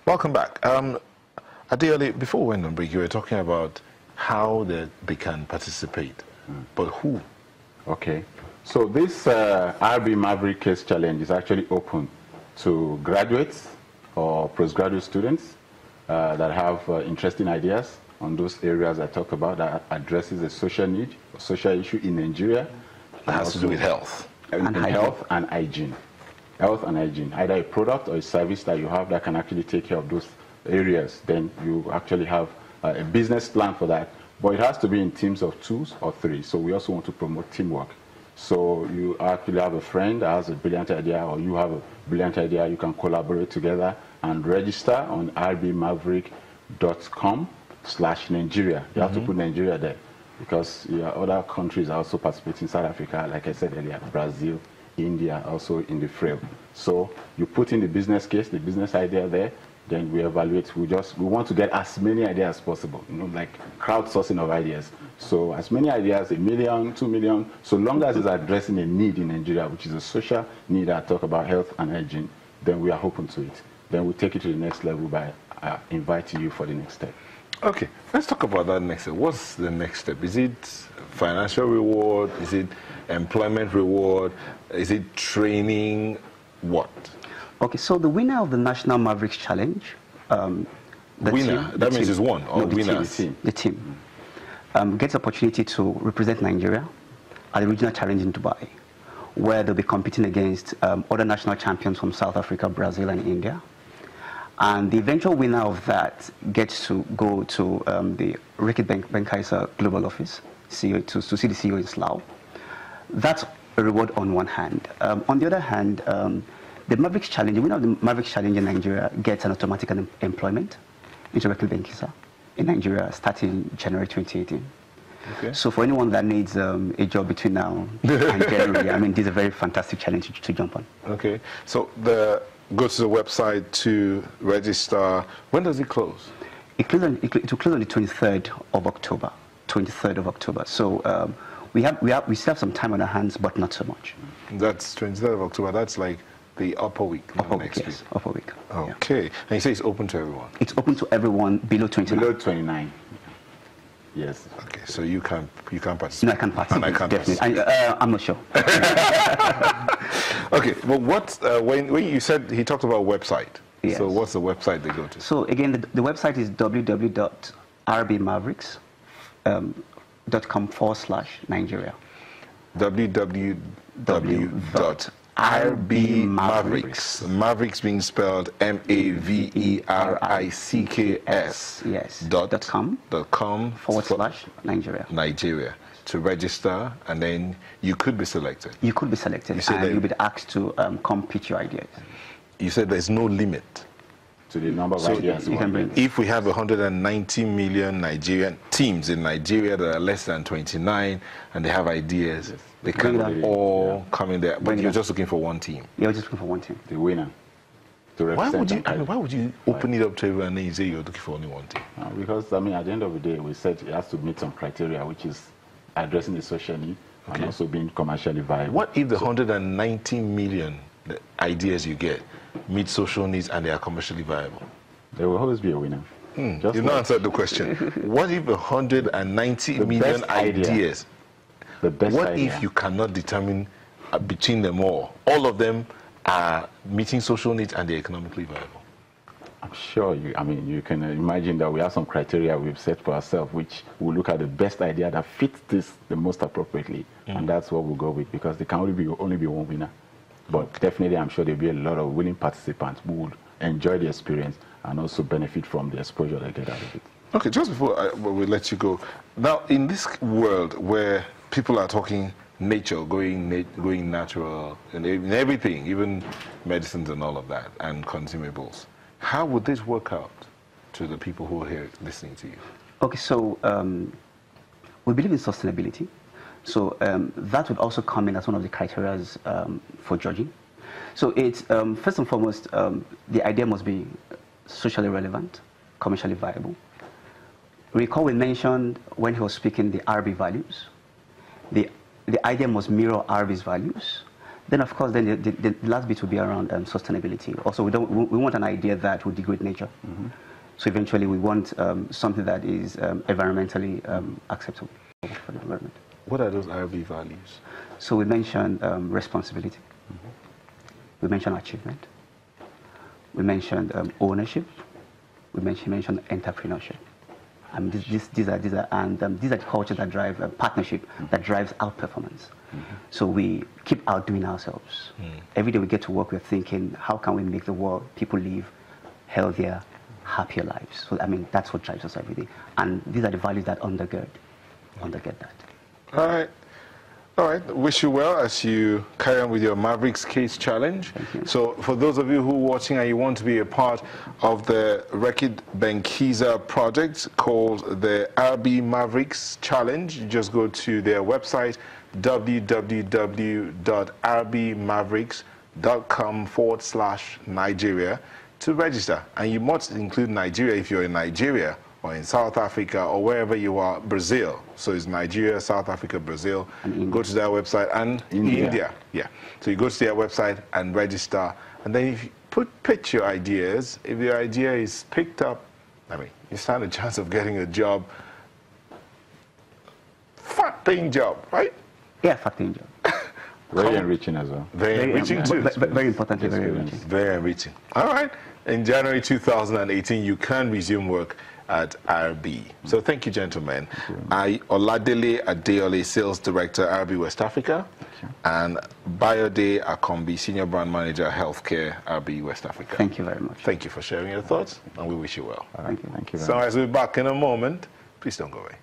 Welcome back. Adeoli, before we went on break, you were talking about how they can participate, but who? Okay. So this RB Maverick Case Challenge is actually open to graduates or postgraduate students that have interesting ideas on those areas I talked about that addresses a social need, a social issue in Nigeria. That has to do with health. Health and hygiene. Health and hygiene. Either a product or a service that you have that can actually take care of those areas. Then you actually have a business plan for that. But it has to be in teams of 2 or 3. So we also want to promote teamwork. So you actually have a friend that has a brilliant idea, or you have a brilliant idea, you can collaborate together and register on rbmaverick.com/Nigeria. You have to put Nigeria there because other countries are also participating. South Africa, like I said earlier, Brazil, India, also in the frame. So you put in the business case, the business idea there, then we evaluate. We want to get as many ideas as possible, like crowdsourcing of ideas. So as many ideas, 1 million, 2 million, so long as it's addressing a need in Nigeria, which is a social need. I talk about health and hygiene, then we are open to it. Then we take it to the next level by inviting you for the next step. Okay, let's talk about that next step. What's the next step? Is it financial reward? Is it employment reward? Is it training? What? Okay, so the winner of the National Mavericks Challenge, that means it's one, or winners? The team gets opportunity to represent Nigeria at the regional challenge in Dubai, where they'll be competing against other national champions from South Africa, Brazil, and India. And the eventual winner of that gets to go to the Reckitt Benckiser Global Office, CEO, to see the CEO in Slough. That's a reward on one hand. On the other hand, the Mavericks Challenge, the winner of the Mavericks Challenge in Nigeria gets an automatic employment into Reckitt Benckiser in Nigeria starting January 2018. Okay. So for anyone that needs a job between now and January, I mean, this is a very fantastic challenge to jump on. Okay. So go to the website to register. When does it close? It will close on the 23rd of October. 23rd of October. So we still have some time on our hands, but not so much. That's 23rd of October. That's like the upper week. Upper week, yes. Upper week. Okay. Yeah. And you say it's open to everyone? It's open to everyone below 29. Below 29. Yes. Okay. So you can't participate? No, I can't participate. And I can't definitely. I'm not sure. Okay. But what, when you said he talked about website. Yes. So what's the website they go to? So again, the website is www.rbmavericks.com/Nigeria. www.rbmavericks, Mavericks being spelled MAVERICKS. Yes. .com /Nigeria. Nigeria to register, and then you could be selected. You could be selected, and you'll be asked to come pitch your ideas. You said there's no limit to the number of ideas you can bring. If we have 190 million Nigerian teams in Nigeria that are less than 29 and they have ideas, yes, they can all come in there. But you're just looking for one team. You're just looking for one team. The winner. Why would you open it up to everyone and then you say you're looking for only one team? Because at the end of the day, we said it has to meet some criteria, which is addressing the social need and also being commercially viable. What if the 190 million ideas you get meet social needs and they are commercially viable? There will always be a winner. You've not answered the question. What if 190 million ideas? What if you cannot determine between them all of them are meeting social needs and they're economically viable? I'm sure you can imagine that we have some criteria we've set for ourselves, which will look at the best idea that fits this the most appropriately, and that's what we'll go with, because there can only be one winner. But definitely, I'm sure there'll be a lot of willing participants who would enjoy the experience and also benefit from the exposure they get out of it. Okay, just before we let you go, now in this world where people are talking nature, going natural, and in everything, even medicines and all of that, and consumables, how would this work out to the people who are here listening to you? Okay, so we believe in sustainability. So that would also come in as one of the criteria for judging. So it's, first and foremost, the idea must be socially relevant, commercially viable. Recall we mentioned when he was speaking the RB values. The idea must mirror RB's values. Then, of course, then the last bit will be around sustainability. Also, we want an idea that will degrade nature. So eventually, we want something that is environmentally acceptable for the environment. What are those RB values? So we mentioned responsibility. We mentioned achievement. We mentioned ownership. We mentioned entrepreneurship. These are the cultures that drive partnership, that drives out performance. So we keep outdoing ourselves. Every day we get to work, we're thinking, how can we make the world, people live healthier, happier lives? So that's what drives us every day. And these are the values that undergird that. All right. All right. Wish you well as you carry on with your Mavericks Case Challenge. So for those of you who are watching and you want to be a part of the Reckitt Benckiser project called the RB Mavericks Challenge, you just go to their website, www.rbmavericks.com/Nigeria to register. And you must include Nigeria if you're in Nigeria, or in South Africa, or wherever you are, Brazil. So it's Nigeria, South Africa, Brazil. Go to their website, and India. Yeah. So you go to their website and register. And then if you pitch your ideas, if your idea is picked up, you stand a chance of getting a job. Fat-paying job, right? Yeah, fat-paying job. Very enriching as well. Very enriching too. Very importantly, very enriching. Very enriching. All right. In January 2018, you can resume work at RB. So thank you, gentlemen. Oladele Adeole, Sales Director, RB West Africa, and Bayode Akombi, Senior Brand Manager, Healthcare, RB West Africa. Thank you very much. Thank you for sharing your thoughts, and we wish you well. Thank you. Thank you very much. So as we're back in a moment, please don't go away.